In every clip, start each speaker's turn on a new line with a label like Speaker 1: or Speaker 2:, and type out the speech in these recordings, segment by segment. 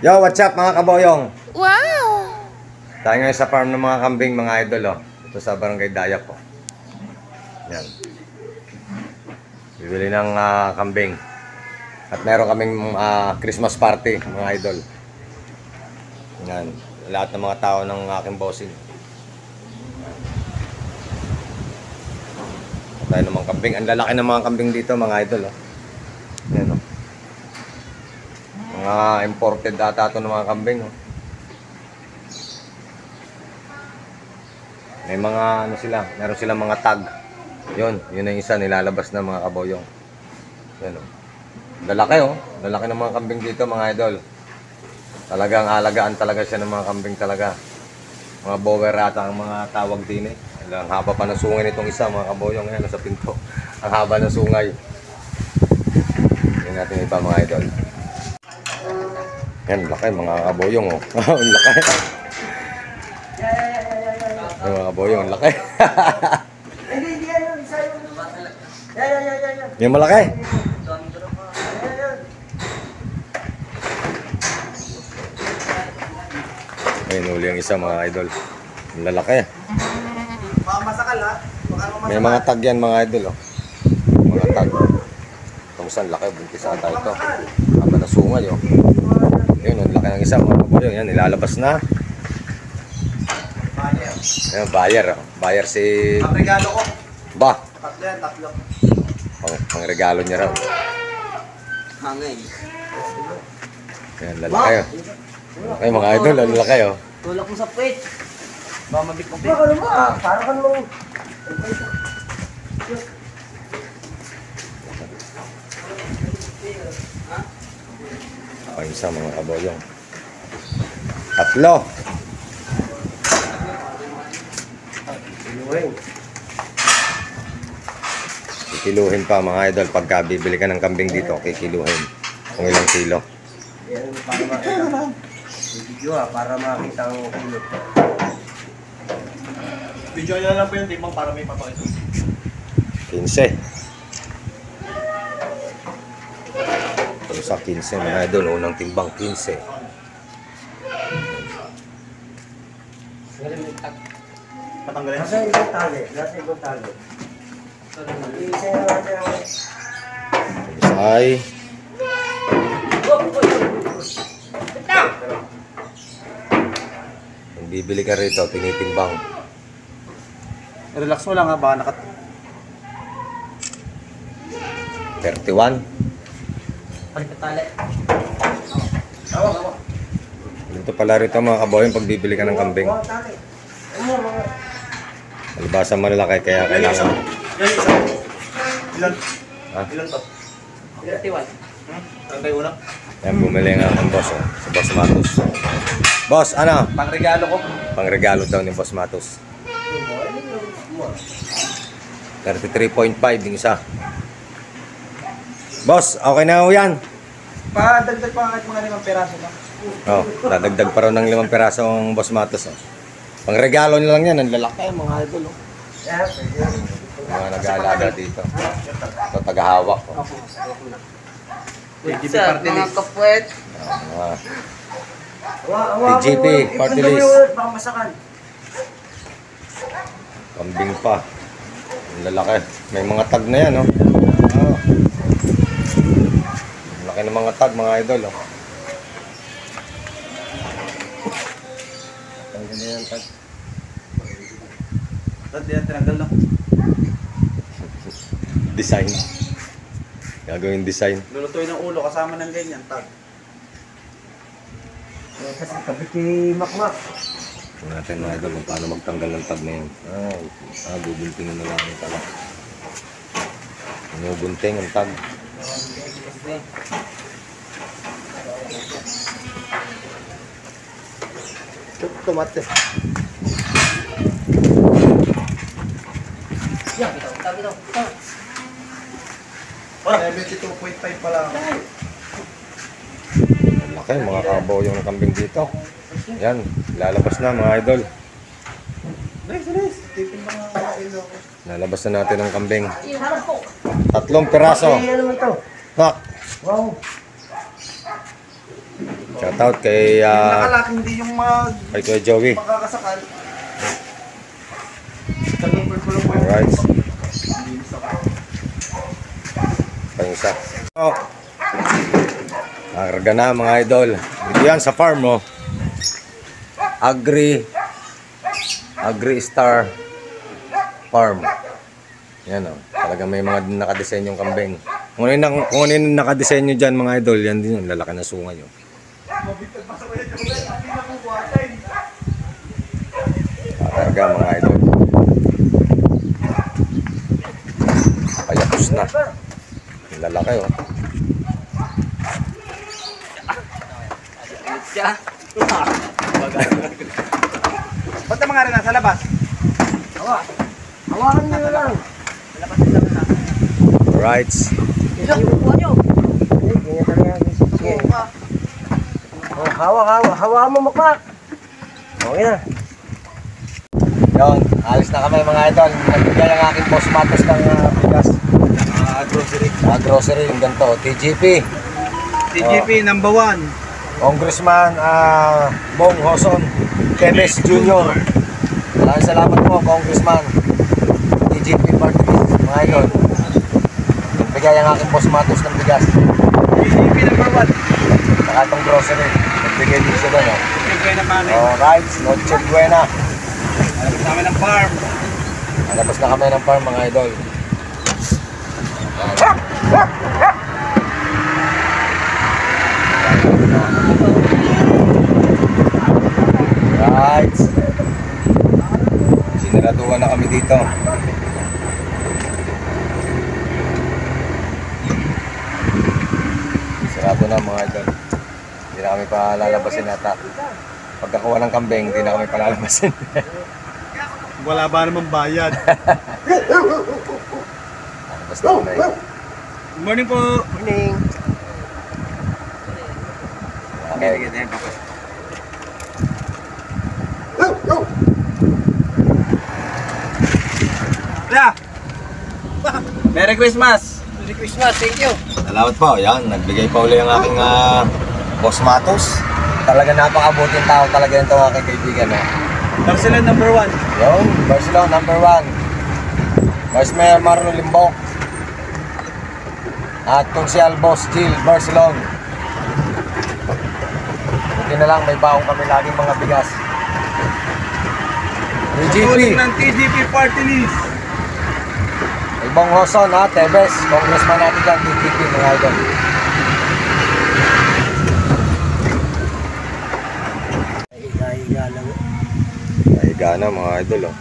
Speaker 1: Yo, what's up mga kaboyong?
Speaker 2: Wow!
Speaker 1: Tayo ngayon sa farm ng mga kambing mga idol, oh. Ito sa Barangay Dayap, oh. Yan. Bibili ng kambing. At meron kaming Christmas party mga idol. Yan. Lahat ng mga tao ng aking bossing. Tayo ng mga kambing. Ang lalaki ng mga kambing dito mga idol, oh. Yan, oh. Mga imported ata ito ng mga kambing, oh. May mga ano sila, meron silang mga tag. Yun ang isa nilalabas na mga kaboyong. Yan, oh. Lalaki, oh. Lalaki ng mga kambing dito mga idol. Talagang alagaan talaga siya ng mga kambing talaga. Mga bower ata ang mga tawag din, eh. Ang haba pa ng sungay nitong isa mga kaboyong. Ayan, sa pinto. Ang haba ng sungay. Yan natin iba mga idol. Yan, laki mga kaboyong, oh. Ang laki. Yung mga kaboyong, ang laki. Yung malaki. Ayun, uli ang isa mga idol. Ang lalaki. May mga tag yan mga idol, oh. Mga tag. Kamusta laki, buntis ata ito. Haba na sungay, oh. Yun, ang laki ng isa mga kaboyong. Yan, nilalabas na. Ayan, buyer, oh. Buyer si...
Speaker 3: Ang regalo ko.
Speaker 1: Ba?
Speaker 3: Tatlo yan, tatlo.
Speaker 1: Ang regalo niya raw.
Speaker 3: Hangay.
Speaker 1: Ayan, lalaki, oh. Ay, mga idol, ang laki, oh.
Speaker 3: Tulak mo sa puwet. Baka mabit mo.
Speaker 4: Parang kan mo.
Speaker 1: Ay, isa mga kaboyong. Tatlo. Kikiluhin pa mga idol. Pagka bibili ka ng kambing dito, kikiluhin. Kung ilang kilo.
Speaker 4: Yan, para makita. Video para makita ang kulot.
Speaker 3: Video nyo lang po yung timbang para may papakita.
Speaker 1: 15. Ito sa 15 mga idol. Unang timbang 15.
Speaker 3: Patanggalin.
Speaker 4: Nasa ibang tali. Nasa ibang tali. Isa na natin ang...
Speaker 1: Isay. Kung bibili ka rito, tinitimbang.
Speaker 3: Relax mo lang ha, baka nakat...
Speaker 1: 31.
Speaker 3: Palit na tali.
Speaker 1: Dito pala rito mga kaboyong pag bibili ka ng kambing.
Speaker 4: Mga tali. Ano mga...
Speaker 1: Alibasa malalaki kaya kailangan.
Speaker 3: Yan, isa. Ilan?
Speaker 1: Ha?
Speaker 3: Ilan to? 31. Saan tayo una?
Speaker 1: Yan, bumili nga ang boss, oh, sa Boss Matos. Boss, ano?
Speaker 3: Pang regalo ko.
Speaker 1: Pangregalo daw ni Boss Matos. 33.5 yung isa. Boss, okay na ho yan.
Speaker 3: Padagdag pa kahit mga 5 peraso na.
Speaker 1: Oh, dadagdag pa raw ng 5 piraso ang Boss Matos. Oh. Pangregalo nyo lang yan, ang lalaki mga idol. Oh.
Speaker 4: Yan, pwede.
Speaker 1: Mga nag-aalaga dito. Ito, tagahawak. Oh.
Speaker 3: TGP party list.
Speaker 2: kapwet.
Speaker 1: TGP, party list.
Speaker 4: Baka masakan.
Speaker 1: Kambing pa. Ang lalaki. May mga tag na yan, oh. Oh. Ang laki ng mga tag, mga idol, oh. Ang ganda yan, tag.
Speaker 3: Dati yan, tinanggal na.
Speaker 1: Design. Gagawin design.
Speaker 3: Lulutuin ng ulo kasama ng ganyan, tag.
Speaker 4: Kasi kabit si Makmak.
Speaker 1: Tingnan natin mga idol kung paano magtanggal ng tag na yun. Bubuntingin na lang pala. Binubunting ang tag.
Speaker 4: Tomate.
Speaker 2: Yan, bitaw.
Speaker 3: 72.5 pala.
Speaker 1: Ang laki, mga kaboyong ng kambing dito. Yan, lalabas na mga idol.
Speaker 3: Nice. Tipin mga ilo.
Speaker 1: Lalabas na natin ang kambing. 3 piraso.
Speaker 4: Ano naman to?
Speaker 1: Nak!
Speaker 4: Wow.
Speaker 1: Shoutout kay,
Speaker 3: Yung nakalak, hindi yung
Speaker 1: kay Kuya Joey.
Speaker 3: makakasakal. Tagumpir ko lang mo.
Speaker 1: Alright.
Speaker 3: Hindi nisa ka.
Speaker 1: Pa yung isa. Oh. Nakarga na mga idol. Dito yan sa farm, oh. Agri Star Farm. Yan, oh. Talagang may mga nakadesenyong kambing. Kung ano yung nakadesenyo dyan mga idol, yan din yung lalaki na sunga nyo. Nakarga mga idol. Kayapos na. Yung lalaki, oh.
Speaker 3: Ba't ang mga rin nasa labas?
Speaker 4: Hawakan nyo na lang.
Speaker 1: Alright.
Speaker 4: Oh, hawakan mo mukha. Okay na.
Speaker 1: Yun, alis na kami mga idol. Nagbigay ang aking boss matos ng bigas.
Speaker 3: Grocery.
Speaker 1: Grocery, yung ganito, TGP.
Speaker 3: TGP number 1.
Speaker 1: Congressman Bong Hoson Teves Jr. Maraming salamat po, Congressman. TGP Party List, mga idol. Nagbigay ang aking boss matos ng bigas.
Speaker 3: TGP number 1.
Speaker 1: Saka itong grocery. Nagbigay din siya doon.
Speaker 3: Bigay na kami.
Speaker 1: Alright, Noche Buena.
Speaker 3: Alabas namin ng farm.
Speaker 1: Alabas na kami ng farm mga idol. Right. Sinaraduhan na kami dito. Sarado na mga idol. Hindi na kami palalabasin nata. Pagkakuha ng kambing, hindi na kami palalabasin.
Speaker 3: Wala ba naman bayad?
Speaker 1: Basta kami.
Speaker 3: Good morning po.
Speaker 4: Morning.
Speaker 1: Okay.
Speaker 3: Yeah. Merry Christmas.
Speaker 4: Merry Christmas, thank you.
Speaker 1: Salamat po. Yan, nagbigay pa uli ang aking boss matos. Talaga napakabuting tao talaga ito aking kaibigan.
Speaker 3: Barcelona number 1.
Speaker 1: Yun, Barcelona number 1. Vice Mayor Marlon Limbok. At Consial Boss Jill Barcelona. Buti na lang may baong kami laging mga bigas.
Speaker 3: Tuloy
Speaker 1: TGP.
Speaker 3: ng TGP Party List.
Speaker 1: Ibong Hoson ha, Teves. Congressman natin dyan, TGP mga idol.
Speaker 4: Higa lang.
Speaker 1: Nahiga na mga idol oh.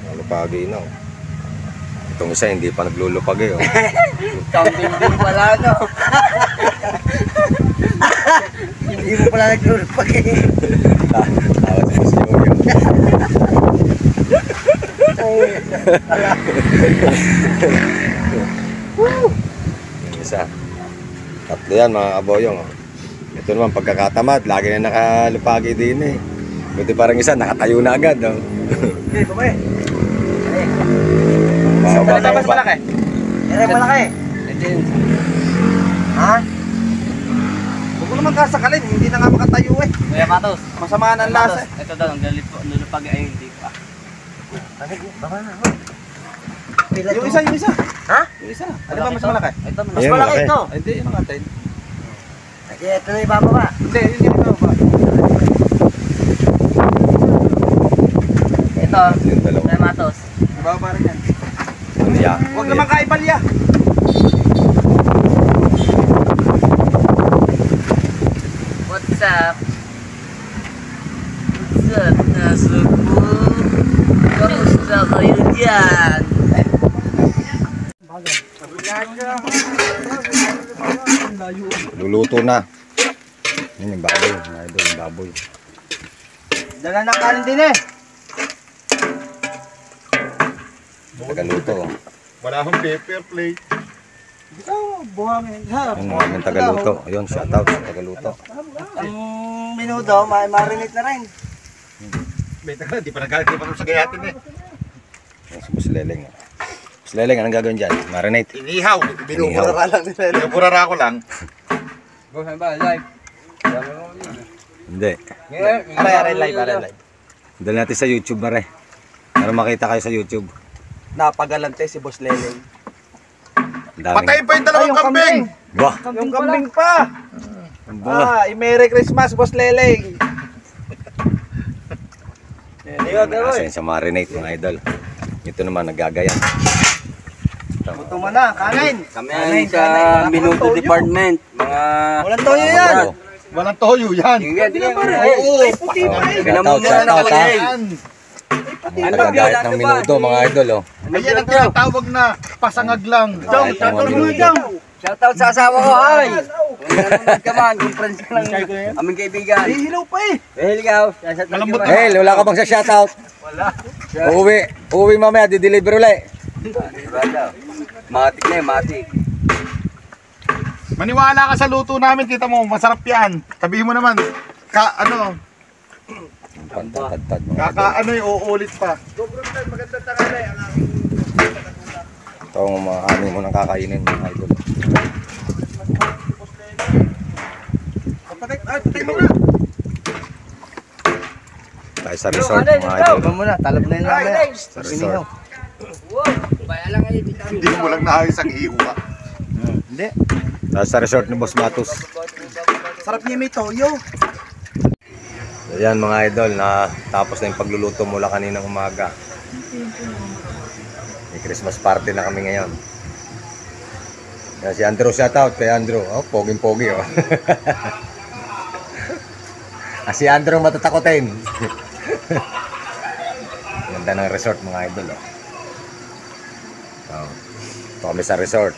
Speaker 1: Nalupagi na oh. Itong isa hindi pa naglulupagi oh.
Speaker 4: Kambing din pala, no? Hindi mo pala naglulupag eh.
Speaker 1: Tawad mo si Yoyo. Yung isa. Tatlo yan mga kaboyong oh. Ito naman pagkakatamad, lagi na nakalupagi din eh. Buti parang isa nakatayo na agad oh.
Speaker 3: Okay, bumay.
Speaker 1: Baba,
Speaker 3: Tapos
Speaker 1: baba.
Speaker 3: malaki.
Speaker 4: Ere, malaki. Ha?
Speaker 3: Huwag mo naman kasakalin, hindi na nga makatayo eh.
Speaker 2: Kuya Matos,
Speaker 3: Masama ng lasa.
Speaker 2: ito daw, nalulupag ay hindi pa.
Speaker 4: Baba na. Pila
Speaker 3: Yung
Speaker 4: to?
Speaker 3: isa, yung isa.
Speaker 4: Ha?
Speaker 3: Yung isa. Ano ba mas malaki?
Speaker 2: Ito,
Speaker 4: Mas
Speaker 1: Ayan,
Speaker 4: malaki
Speaker 1: malaki.
Speaker 4: ito.
Speaker 3: Ay, hindi, yun ang atin.
Speaker 4: Kaya ito na ibababa.
Speaker 3: Hindi, yun yung ba?
Speaker 2: ito,
Speaker 1: Yung dalawa.
Speaker 2: Kuya Matos.
Speaker 3: Iba pa rin yan.
Speaker 1: Yeah.
Speaker 3: Huwag naman kaibalya.
Speaker 2: What's up? What's up, Nasuko? Kamusta kayo dyan?
Speaker 1: Luluto na. Yan yung baboy, mga idol, yung baboy.
Speaker 3: Dala ng kanin din eh.
Speaker 1: Tagaluto. oh.
Speaker 3: Wala akong paper plate. Ito, buhangin. Ha?
Speaker 1: Yung mga aming tagaluto. Ayun, shoutout sa tagaluto.
Speaker 4: Ang minuto, marinate na rin.
Speaker 3: May tagal, di pa nagalit pa sa gayatin eh.
Speaker 1: Yan si Boss Leleng. oh. Boss Leleng, anong gagawin dyan? Marinate.
Speaker 3: Inihaw.
Speaker 1: Binubura
Speaker 3: lang nila. Binubura ko lang.
Speaker 2: Go, saan ba? Live.
Speaker 1: Hindi.
Speaker 4: Aray, live.
Speaker 1: Dali natin sa YouTube, mare. Para makita kayo sa YouTube.
Speaker 4: Napagalante si Boss Leleng.
Speaker 1: Ang daming.
Speaker 3: Patayin pa yung dalawang kambing.
Speaker 1: Bah!
Speaker 4: Yung kambing pa.
Speaker 1: Bah!
Speaker 4: Merry Christmas, Boss Leleng.
Speaker 1: Asin sa marinate, mga idol. Ito naman, nagagaya.
Speaker 4: Buto mo na, kanin.
Speaker 2: Kami ay sa Minuto Department. Mga...
Speaker 4: Walang toyo yan.
Speaker 3: Walang toyo yan.
Speaker 4: Oo. Puti pa eh.
Speaker 1: Shout out, ha.
Speaker 3: Yan.
Speaker 1: Ang tagagayat ng minuto, mga idol, oh.
Speaker 3: Ayan ang tinatawag na pasangag lang.
Speaker 1: Kahit ng mga minuto.
Speaker 2: Shoutout sa asawa ko, hay! Nanonood ka man, kung friends ka lang aming kaibigan.
Speaker 4: Hihilaw pa eh.
Speaker 2: Ikaw, shoutout
Speaker 3: Malambot
Speaker 2: ka
Speaker 3: na.
Speaker 1: Hey, wala ka bang sa shoutout? Uuwi mamaya, di-deliver ulit.
Speaker 2: ba? Matik na matik.
Speaker 3: Maniwala ka sa luto namin, kita mo, masarap yan. Sabihin mo naman,
Speaker 1: Pantad-tad, mga idol.
Speaker 3: uulit pa.
Speaker 1: Ito ang mga amin mo nang kakainin, mga idol. Tayo sa resort, mga idol.
Speaker 4: Iba mo na, talab na yun namin.
Speaker 1: Sa resort.
Speaker 3: Hindi mo lang naayos ang iwa.
Speaker 4: Hindi.
Speaker 1: Tayo sa resort ni Boss Matus.
Speaker 4: Sarap niya may toyo.
Speaker 1: Ayan, mga idol, na tapos na yung pagluluto mula kaninang umaga. May Christmas party na kami ngayon. Yan, si Andrew, shoutout kay Andrew. Oh, poging-pogi, oh. Si Andrew matatakotin. Ganda ng resort, mga idol, oh. Oh, ito kami sa resort.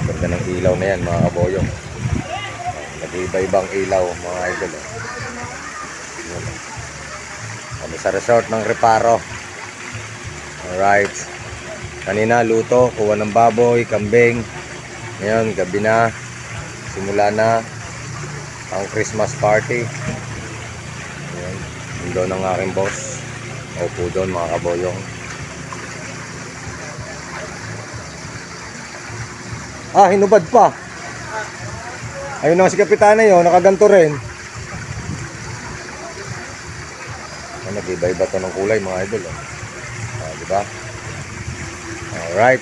Speaker 1: Ganda ng ilaw na yan, mga kaboyong. Nag-iba-ibang ilaw, mga idol, oh. Yun, oh. Kami sa resort ng Reparo. Alright. Kanina luto, kuha ng baboy, kambing. Ngayon, gabi na. Simula na ang Christmas party. Ayan. Doon ang aking boss. Opo doon, mga kaboyong. Ah, hinubad pa. Ayun na si Kapitana yun, nakaganto rin. Nag-iba-iba to ng kulay, mga idol, oh. Diba? Alright.